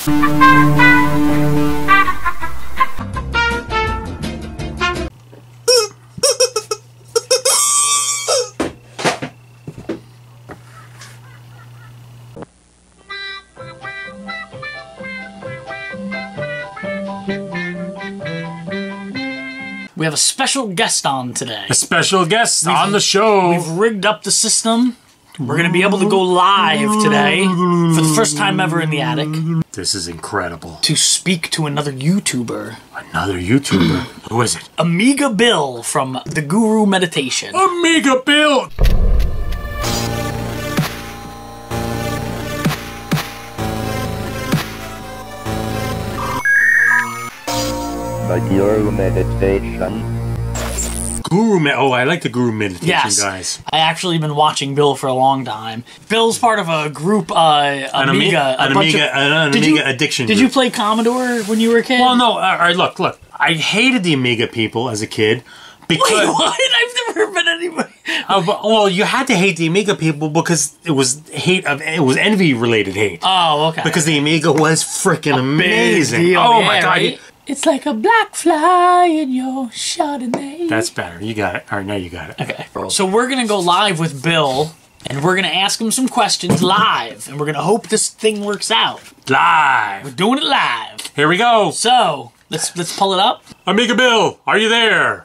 We have a special guest on today. A special guest on the show. We've rigged up the system. We're going to be able to go live today, for the first time ever in the attic. This is incredible. To speak to another YouTuber. Another YouTuber? Who is it? Amiga Bill from The Guru Meditation. Amiga Bill! The Guru Meditation. Oh, I like the Guru Meditation, yes. guys. I actually been watching Bill for a long time. Bill's part of a group, Amiga. An Amiga addiction Did group. you play Commodore when you were a kid? Well, no. All right, look. I hated the Amiga people as a kid. Because, wait, what? I've never met anybody. Well, you had to hate the Amiga people because it was envy-related hate. Oh, okay. Because the Amiga was freaking amazing. Deal, oh yeah, my god. Right? It's like a black fly in your Chardonnay. That's better. You got it. All right, now you got it. Okay. So we're going to go live with Bill, and we're going to ask him some questions live, and we're going to hope this thing works out. Live. We're doing it live. Here we go. So, let's pull it up. Amiga Bill, are you there?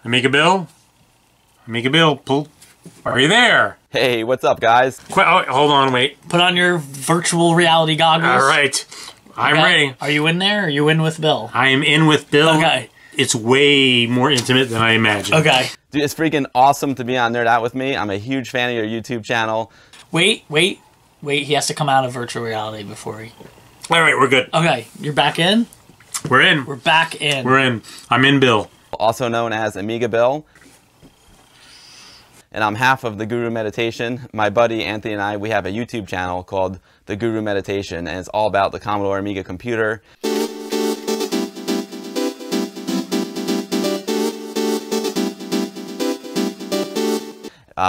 Amiga Bill? Amiga Bill, are you there? Hey, what's up, guys? Oh, hold on, wait. Put on your virtual reality goggles. All right. I'm ready. Are you in there? Or are you in with Bill? I am in with Bill. Okay. It's way more intimate than I imagined. Okay. Dude, it's freaking awesome to be on Nerd Out with me. I'm a huge fan of your YouTube channel. Wait. He has to come out of virtual reality before he... All right, we're good. Okay, you're back in? We're in. We're back in. We're in. I'm in Bill. Also known as Amiga Bill. And I'm half of the Guru Meditation. My buddy Anthony and I, we have a YouTube channel called The Guru Meditation, and it's all about the Commodore Amiga computer.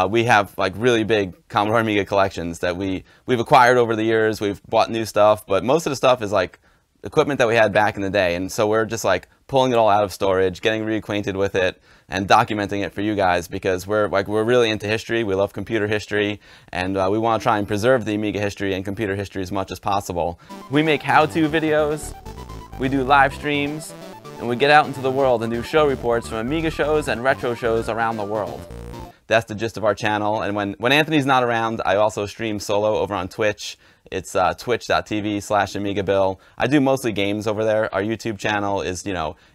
We have like really big Commodore Amiga collections that we've acquired over the years. We've bought new stuff, but most of the stuff is like equipment that we had back in the day, and so we're just like pulling it all out of storage, getting reacquainted with it, and documenting it for you guys because we're really into history. We love computer history, and we want to try and preserve the Amiga history and computer history as much as possible. We make how-to videos, we do live streams, and we get out into the world and do show reports from Amiga shows and retro shows around the world. That's the gist of our channel, and when Anthony's not around, I also stream solo over on Twitch. It's twitch.tv/AmigaBill. I do mostly games over there. Our YouTube channel is,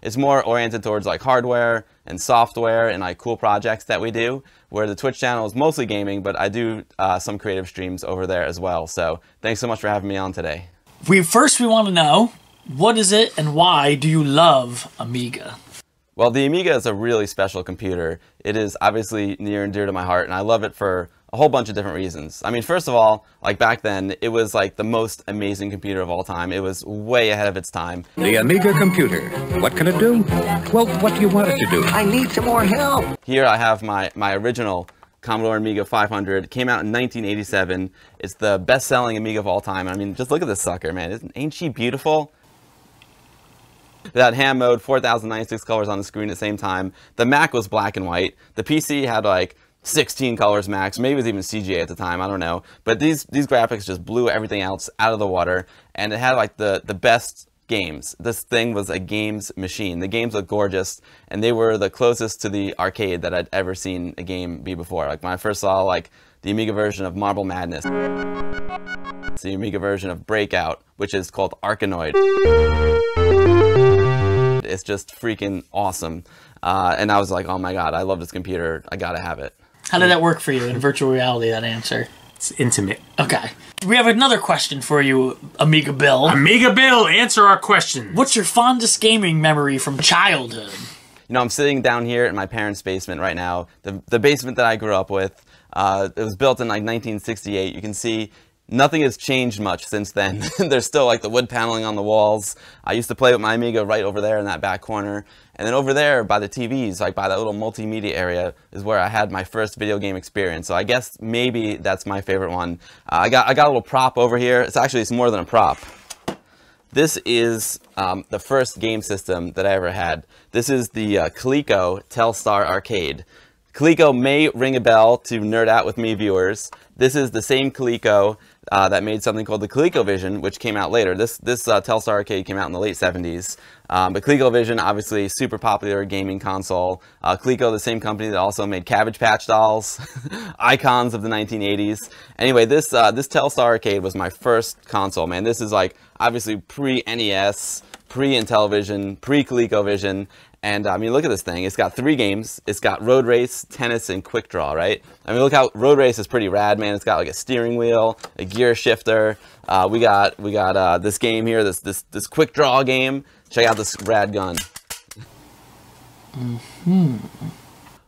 it's more oriented towards like hardware and software and like cool projects that we do, where the Twitch channel is mostly gaming, but I do some creative streams over there as well. So thanks so much for having me on today. First we want to know, what is it and why do you love Amiga? Well, the Amiga is a really special computer. It is obviously near and dear to my heart, and I love it for a whole bunch of different reasons. I mean, first of all, like back then, it was like the most amazing computer of all time. It was way ahead of its time. The Amiga computer. What can it do? Well, what do you want it to do? I need some more help. Here I have my original Commodore Amiga 500. It came out in 1987. It's the best-selling Amiga of all time. I mean, just look at this sucker, man. Ain't she beautiful? That ham mode, 4096 colors on the screen at the same time. The Mac was black and white. The PC had like 16 colors max. Maybe it was even CGA at the time, I don't know. But these graphics just blew everything else out of the water, and it had like the best games. This thing was a games machine. The games looked gorgeous, and they were the closest to the arcade that I'd ever seen a game be before. Like when I first saw like the Amiga version of Marble Madness, the Amiga version of Breakout, which is called Arkanoid. It's just freaking awesome. And I was like, oh my god, I love this computer. I gotta have it. How did that work for you in virtual reality, that answer? It's intimate. Okay. We have another question for you, Amiga Bill. Amiga Bill, answer our question. What's your fondest gaming memory from childhood? You know, I'm sitting down here in my parents' basement right now. The basement that I grew up with. It was built in like 1968. You can see nothing has changed much since then. There's still like the wood paneling on the walls. I used to play with my Amiga right over there in that back corner. And then over there by the TVs, like by that little multimedia area, is where I had my first video game experience. So I guess maybe that's my favorite one. I got a little prop over here. It's more than a prop. This is the first game system that I ever had. This is the Coleco Telstar Arcade. Coleco may ring a bell to Nerd Out With Me viewers. This is the same Coleco that made something called the ColecoVision, which came out later. This Telstar Arcade came out in the late 70s. But ColecoVision, obviously, super popular gaming console. Coleco, the same company that also made Cabbage Patch dolls, icons of the 1980s. Anyway, this Telstar Arcade was my first console, man. This is like obviously pre-NES, pre-Intellivision, pre-ColecoVision. And I mean, look at this thing. It's got 3 games. It's got Road Race, Tennis, and Quick Draw, right? I mean, look how Road Race is pretty rad, man. It's got like a steering wheel, a gear shifter. We got this game here, this Quick Draw game. Check out this rad gun.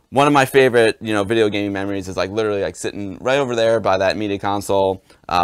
One of my favorite, video gaming memories is like literally like sitting right over there by that media console,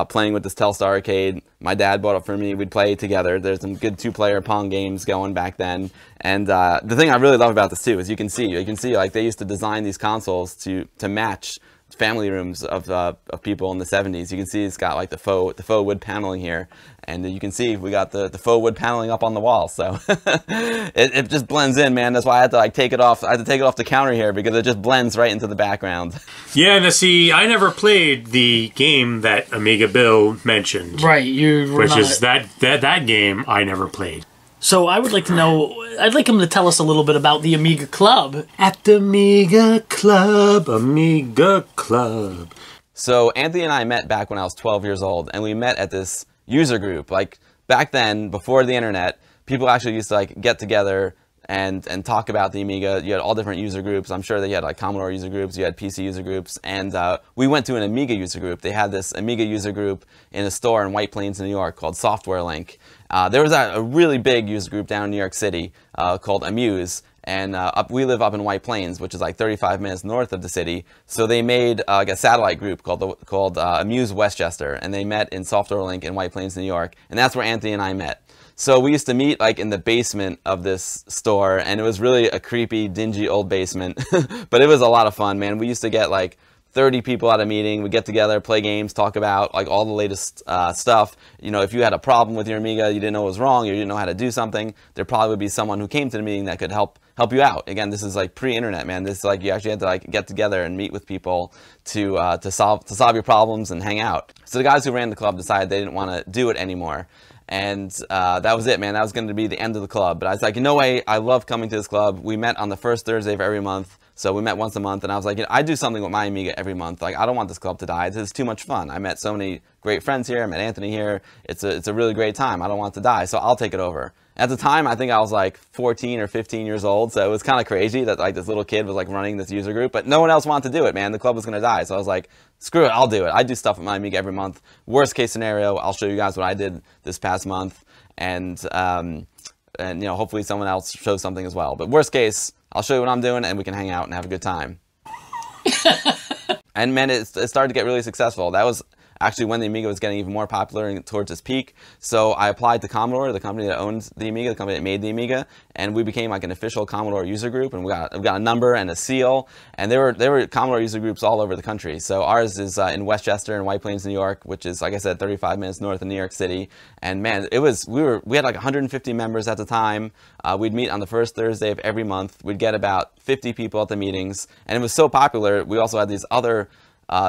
playing with this Telstar Arcade. My dad bought it for me. We'd play together. There's some good 2-player Pong games going back then. And the thing I really love about this too is you can see like they used to design these consoles to match family rooms of people in the 70s. You can see it's got like the faux wood paneling here, and you can see we got the faux wood paneling up on the wall. So it just blends in, man. That's why I had to like take it off. I had to take it off the counter here because it just blends right into the background. Yeah, now see, I never played the game that Amiga Bill mentioned. Right, which is that game I never played. So I would like to know, I'd like him to tell us a little bit about the Amiga Club. At the Amiga Club, Amiga Club. So Anthony and I met back when I was 12 years old, and we met at this user group. Like back then, before the internet, people actually used to like get together and talk about the Amiga. You had all different user groups. I'm sure they had like Commodore user groups, you had PC user groups, and we went to an Amiga user group. They had this Amiga user group in a store in White Plains, New York called Software Link. There was a really big user group down in New York City called Amuse, and we live up in White Plains, which is like 35 minutes north of the city. So they made like a satellite group called Amuse Westchester, and they met in Software Link in White Plains, New York, and that's where Anthony and I met. So we used to meet like in the basement of this store, and it was really a creepy, dingy old basement, but it was a lot of fun, man. We used to get like 30 people at a meeting. We get together, play games, talk about like all the latest stuff. If you had a problem with your Amiga, you didn't know what was wrong, or you didn't know how to do something, there probably would be someone who came to the meeting that could help you out. Again, this is like pre-internet, man. This is like you actually had to like get together and meet with people to solve your problems and hang out. So the guys who ran the club decided they didn't want to do it anymore. And that was it, man. That was going to be the end of the club. But I was like, no way, I love coming to this club. We met on the first Thursday of every month. So we met once a month, and I was like, I do something with my Amiga every month. Like, I don't want this club to die. This is too much fun. I met so many great friends here. I met Anthony here. It's a really great time. I don't want it to die, so I'll take it over. At the time, I think I was like 14 or 15 years old, so it was kind of crazy that like this little kid was like running this user group, but no one else wanted to do it, man. The club was going to die, so I was like, screw it, I'll do it. I do stuff with my Amiga every month. Worst case scenario, I'll show you guys what I did this past month, and hopefully someone else shows something as well. But worst case, I'll show you what I'm doing, and we can hang out and have a good time. And man, it started to get really successful. That was actually when the Amiga was getting even more popular and towards its peak. So I applied to Commodore, the company that owns the Amiga, the company that made the Amiga, and we became like an official Commodore user group, and we got a number and a seal, and there were Commodore user groups all over the country. So ours is in Westchester in White Plains, New York, which is, like I said, 35 minutes north of New York City. And man, we had like 150 members at the time. We'd meet on the first Thursday of every month. We'd get about 50 people at the meetings, and it was so popular, we also had these other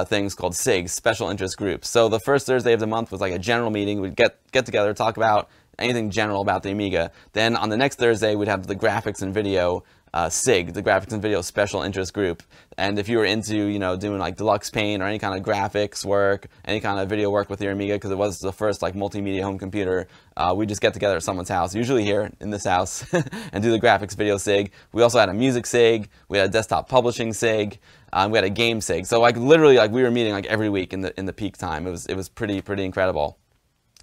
things called SIGs, special interest groups. So the first Thursday of the month was like a general meeting. We'd get together, talk about anything general about the Amiga. Then on the next Thursday, we'd have the graphics and video SIG, the graphics and video special interest group. And if you were into, doing like deluxe paint or any kind of graphics work, any kind of video work with your Amiga, because it was the first like multimedia home computer, we just get together at someone's house, usually here in this house, and do the graphics video SIG. We also had a music SIG, we had a desktop publishing SIG, we had a game SIG. So like literally like we were meeting like every week in the peak time. It was pretty incredible.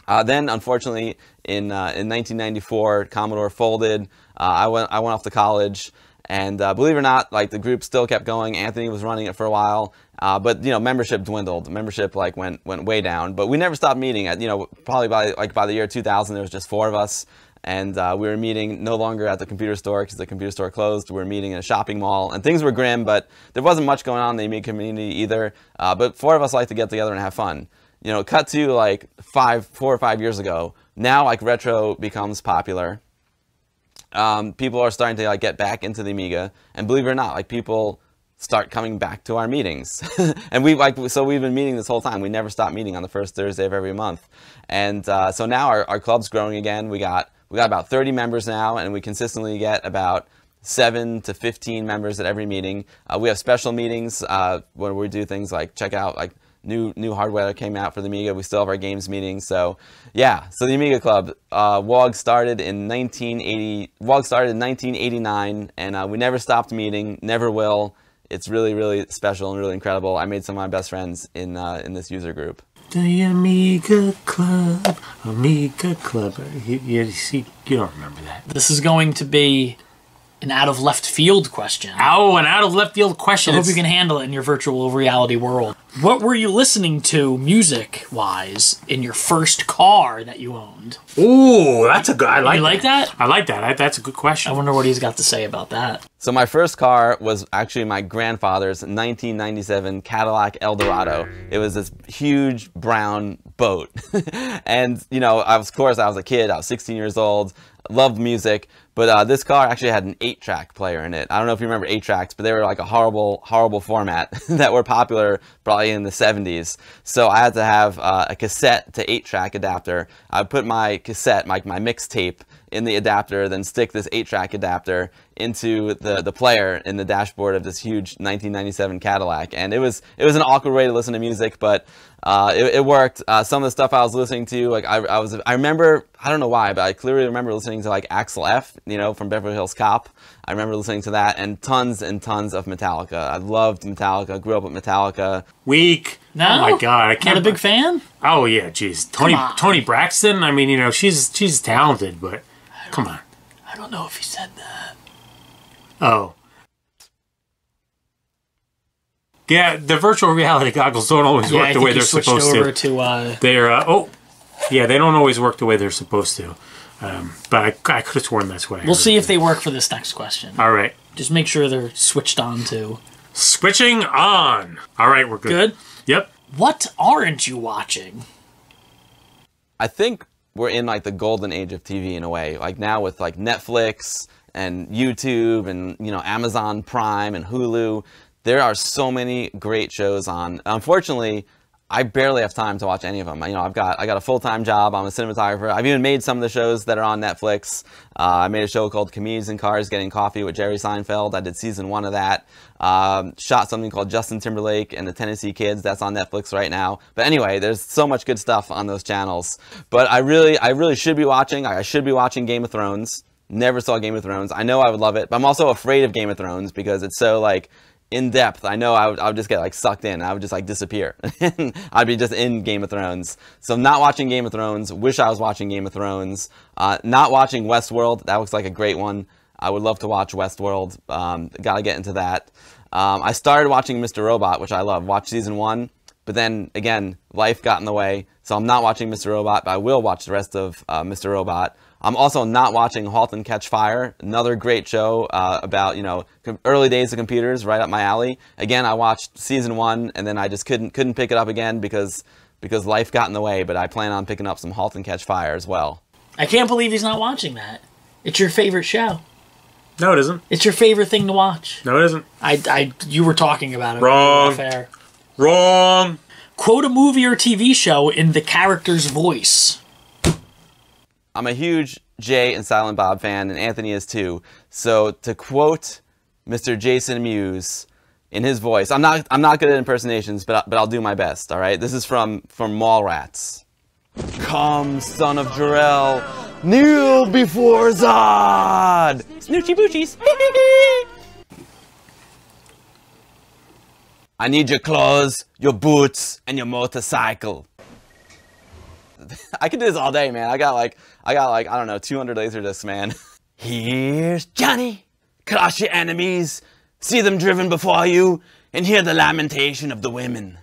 Then, unfortunately, in 1994, Commodore folded. I went off to college, and believe it or not, like the group still kept going. Anthony was running it for a while, but membership dwindled. Membership like went way down. But we never stopped meeting. At probably by the year 2000, there was just 4 of us. and we were meeting no longer at the computer store because the computer store closed. We were meeting in a shopping mall, and things were grim, but there wasn't much going on in the Amiga community either. But 4 of us like to get together and have fun. You know, cut to like 4 or 5 years ago. Now, like, retro becomes popular. People are starting to like get back into the Amiga, and believe it or not, like, people start coming back to our meetings. And we've been meeting this whole time. We never stop meeting on the first Thursday of every month. And so now our club's growing again. We got about 30 members now, and we consistently get about 7 to 15 members at every meeting. We have special meetings where we do things like check out like new hardware that came out for the Amiga. We still have our games meetings. So yeah, so the Amiga Club, WOG started in 1989, and we never stopped meeting, never will. It's really, really special and really incredible. I made some of my best friends in this user group. The Amiga Club, Amiga Club. You don't remember that. This is going to be an out of left field question. Oh, an out of left field question. I hope you can handle it in your virtual reality world. What were you listening to music-wise in your first car that you owned? Ooh, that's a good. I like. You like that? I like that. That's a good question. I wonder what he's got to say about that. So my first car was actually my grandfather's 1997 Cadillac Eldorado. It was this huge brown boat. And, you know, of course, I was a kid. I was 16 years old. Loved music. But this car actually had an 8-track player in it. I don't know if you remember 8-tracks, but they were like a horrible, horrible format that were popular probably in the 70s. So I had to have a cassette to 8-track adapter. I would put my cassette, my mixtape, in the adapter, then stick this 8-track adapter into the player in the dashboard of this huge 1997 Cadillac. And it was an awkward way to listen to music, but it worked. Some of the stuff I was listening to, like I remember, I don't know why, but I clearly remember listening to like Axel F, you know, from Beverly Hills Cop. I remember listening to that, and tons of Metallica. I loved Metallica, grew up with Metallica. Weak. No? Oh my God, I can't. Not a big fan? Oh yeah, jeez. Tony Braxton. I mean, you know, she's talented, but come on. I don't know if he said that. Oh. Yeah, the virtual reality goggles don't always work the way they're supposed to. They're they don't always work the way they're supposed to. But I could have sworn that's what I heard. We'll see if they work for this next question. All right. Just make sure they're switched on too. Switching on. All right, we're good. Good? Yep. What aren't you watching? I think we're in like the golden age of TV in a way. Like now with like Netflix and YouTube and, you know, Amazon Prime and Hulu, there are so many great shows on. Unfortunately, I barely have time to watch any of them. You know, I got a full-time job. I'm a cinematographer. I've even made some of the shows that are on Netflix. I made a show called Comedians in Cars Getting Coffee with Jerry Seinfeld. I did season 1 of that. Shot something called Justin Timberlake and the Tennessee Kids. That's on Netflix right now. But anyway, there's so much good stuff on those channels. But I really should be watching. I should be watching Game of Thrones. Never saw Game of Thrones. I know I would love it, but I'm also afraid of Game of Thrones because it's so like in depth. I know I would just get like sucked in. I would just like disappear. I'd be just in Game of Thrones. So not watching Game of Thrones. Wish I was watching Game of Thrones. Not watching Westworld. That looks like a great one. I would love to watch Westworld. Gotta get into that. I started watching Mr. Robot, which I love. Watched season 1. But then, again, life got in the way. So I'm not watching Mr. Robot, but I will watch the rest of Mr. Robot. I'm also not watching *Halt and Catch Fire*, another great show about, you know, early days of computers, right up my alley. Again, I watched season 1, and then I just couldn't pick it up again because life got in the way. But I plan on picking up some *Halt and Catch Fire* as well. I can't believe he's not watching that. It's your favorite show. No, it isn't. It's your favorite thing to watch. No, it isn't. You were talking about it. Wrong. Fair. Wrong. Quote a movie or TV show in the character's voice. I'm a huge Jay and Silent Bob fan, and Anthony is too. So to quote Mr. Jason Mewes in his voice, I'm not good at impersonations, but I'll do my best. All right, this is from Mallrats. Come, son of Jor-El, kneel before Zod. Snoochie boochies. I need your clothes, your boots, and your motorcycle. I could do this all day, man. I got like, I don't know, 200 Laserdiscs, man. Here's Johnny. Crush your enemies, see them driven before you, and hear the lamentation of the women.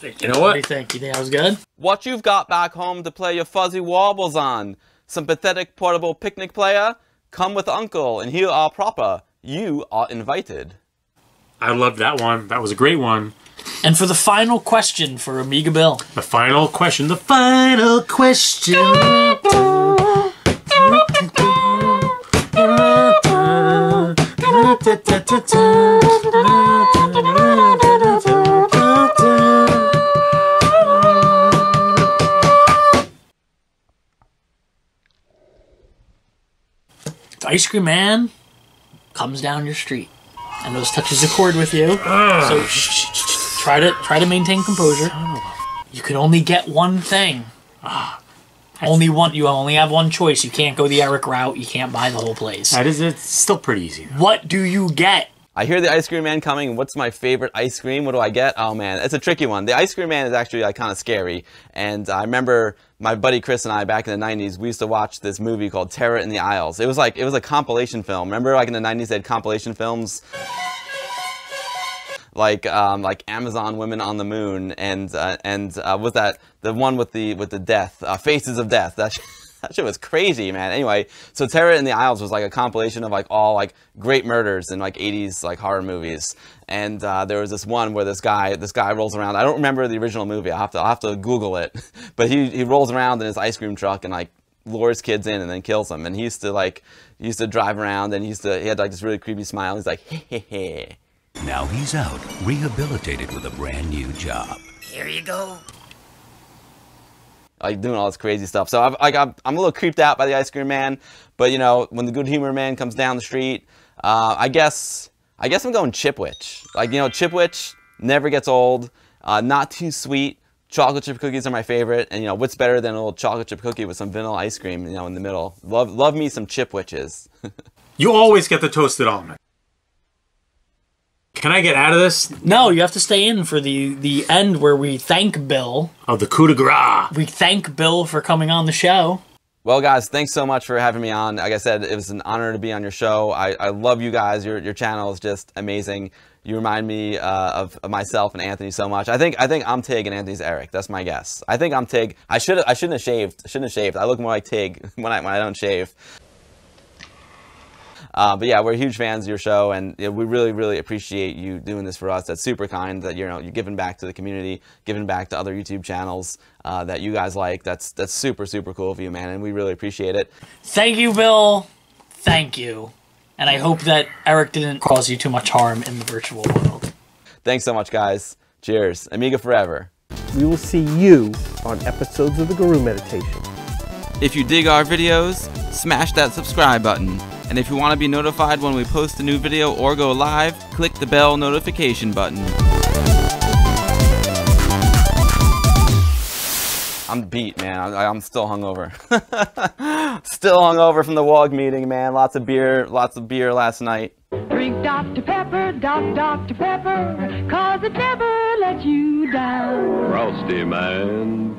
You know what? What do you think? You think that was good? What you've got back home to play your fuzzy warbles on? some pathetic portable picnic player? Come with Uncle, and here are proper. You are invited. I loved that one. That was a great one. And for the final question for Amiga Bill. The final question. The final question. The ice cream man comes down your street and touches a chord with you. So try to maintain composure. You can only get one thing. Only one. You only have one choice. You can't go the Eric route. You can't buy the whole place. It's still pretty easy, though. What do you get? I hear the ice cream man coming. What's my favorite ice cream? What do I get? Oh man, it's a tricky one. The ice cream man is actually like kind of scary. And I remember my buddy Chris and I back in the 90s, we used to watch this movie called Terror in the Aisles. It was a compilation film. Remember like in the 90s they had compilation films? Like Amazon Women on the Moon and was that the one with the death, Faces of Death. That shit was crazy, man. Anyway, so Terror in the Aisles was like a compilation of like all like great murders in like 80s like horror movies. And there was this one where this guy rolls around. I don't remember the original movie. I'll have to Google it. But he rolls around in his ice cream truck and like lures kids in and then kills them. And he used to drive around and he had like this really creepy smile. He's like, hey, hey, hey. Now he's out, rehabilitated with a brand new job. Here you go. Like doing all this crazy stuff. So I'm a little creeped out by the ice cream man, but you know, when the good humor man comes down the street, I guess I'm going Chipwich. Like, you know, Chipwich never gets old, not too sweet. Chocolate chip cookies are my favorite, and you know, what's better than a little chocolate chip cookie with some vanilla ice cream, you know, in the middle. Love me some Chipwiches. You always get the toasted almond. Can I get out of this? No, you have to stay in for the end where we thank Bill. Oh, the coup de grace. We thank Bill for coming on the show. Well, guys, thanks so much for having me on. Like I said, it was an honor to be on your show. I love you guys. Your channel is just amazing. You remind me of myself and Anthony so much. I think I'm Tig and Anthony's Eric. That's my guess. I think I'm Tig. I shouldn't have shaved. I look more like Tig when I don't shave. But yeah, we're huge fans of your show, and you know, we really, really appreciate you doing this for us. That's super kind. That you're giving back to the community, giving back to other YouTube channels that you guys like. That's super, super cool of you, man, and we really appreciate it. Thank you, Bill. Thank you. And I hope that Eric didn't cause you too much harm in the virtual world. Thanks so much, guys. Cheers. Amiga forever. We will see you on episodes of the Guru Meditation. If you dig our videos, smash that subscribe button. And if you want to be notified when we post a new video or go live, click the bell notification button. I'm beat, man. I'm still hungover. Still hungover from the WOG meeting, man. Lots of beer last night. Drink Dr. Pepper, Dr. Pepper, 'cause it never lets you down. Frosty, man.